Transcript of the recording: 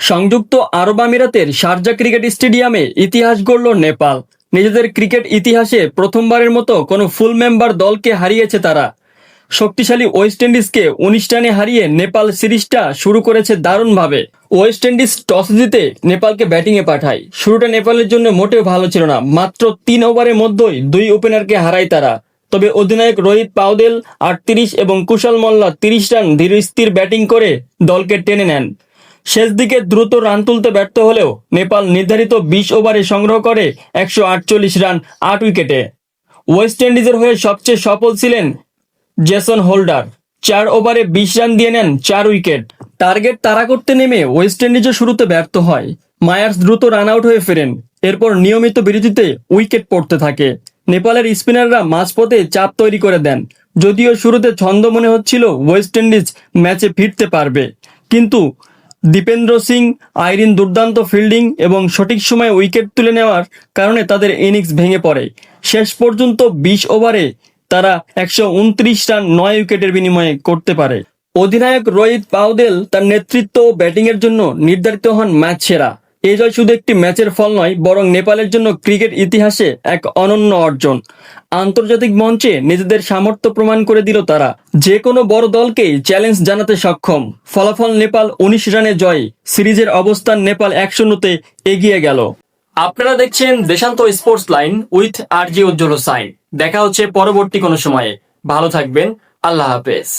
সংযুক্ত আরব আমিরাতের Sharjah cricket স্টেডিয়ামে ইতিহাস গড়ল নেপাল। নিজেদের ক্রিকেট ইতিহাসে প্রথমবারের মতো কোনো ফুল মেম্বার দলকে হারিয়েছে তারা। শক্তিশালী ওয়েস্ট ইন্ডিজকে 19 রানে হারিয়ে নেপাল সিরিজটা শুরু করেছে দারুণভাবে। ওয়েস্ট ইন্ডিজ টস জিতে নেপালকে ব্যাটিংয়ে পাঠায়। শুরুটা নেপালের জন্য মোটেও ভালো ছিল না। মাত্র 3 ওভারের মধ্যেই 2 ওপেনারকে হারায় তারা। তবে অধিনায়ক রোহিত পাউদেল 38 এবং কুশল মল্লা 30 রান ধীরস্থির ব্যাটিং করে দলকে টেনে নেন। শেষ দিকে দ্রুত রান তুলতে ব্যর্থ হলেও নেপাল নির্ধারিত 20 ওভারে সংগ্রহ করে 148 রান 8 উইকেটে। ওয়েস্ট ইন্ডিজের হয়ে সবচেয়ে সফল ছিলেন জেসন হোল্ডার। 4 ওভারে 20 রান দিয়ে নেন 4 উইকেট। টার্গেট তাড়া করতে নেমে ওয়েস্ট ইন্ডিজও শুরুতে ব্যর্থ হয়। মায়ার্স দ্রুত রান আউট হয়ে ফেরেন। এরপর নিয়মিত বিরতিতে উইকেট পড়তে থাকে। নেপালের স্পিনাররা মাঝপথে চাপ তৈরি করে দেন। যদিও শুরুতে ছন্দ মনে হচ্ছিল ওয়েস্ট ইন্ডিজ ম্যাচে ফিরতে পারবে, কিন্তু দীপেন্দ্র সিং আইরিন দুর্দান্ত ফিল্ডিং এবং সঠিক সময়ে উইকেট তুলে নেওয়ার কারণে তাদের ইনিংস ভেঙে পড়ে। শেষ পর্যন্ত 20 ওভারে তারা 129 রান 9 উইকেটের বিনিময়ে করতে পারে। অধিনায়ক রোহিত পাউদেল তার নেতৃত্ব ও ব্যাটিংয়ের জন্য নির্ধারিত হন ম্যাচ সেরা। এই জয় শুধু একটি ম্যাচের ফল নয়, বরং নেপালের জন্য ক্রিকেট ইতিহাসে এক অনন্য অর্জন। আন্তর্জাতিক মঞ্চে নিজেদের সামর্থ্য প্রমাণ করে দিল তারা। যে কোনো বড় দলকেই চ্যালেঞ্জ জানাতে সক্ষম। ফলাফল নেপাল 19 রানে জয়। সিরিজের অবস্থান নেপাল 1-0-তে এগিয়ে গেল। আপনারা দেখছেন দেশান্ত স্পোর্টস লাইন উইথ আরজি উজ্জ্বল হোসাইন। দেখা হচ্ছে পরবর্তী কোনো সময়ে। ভালো থাকবেন। আল্লাহ হাফেজ।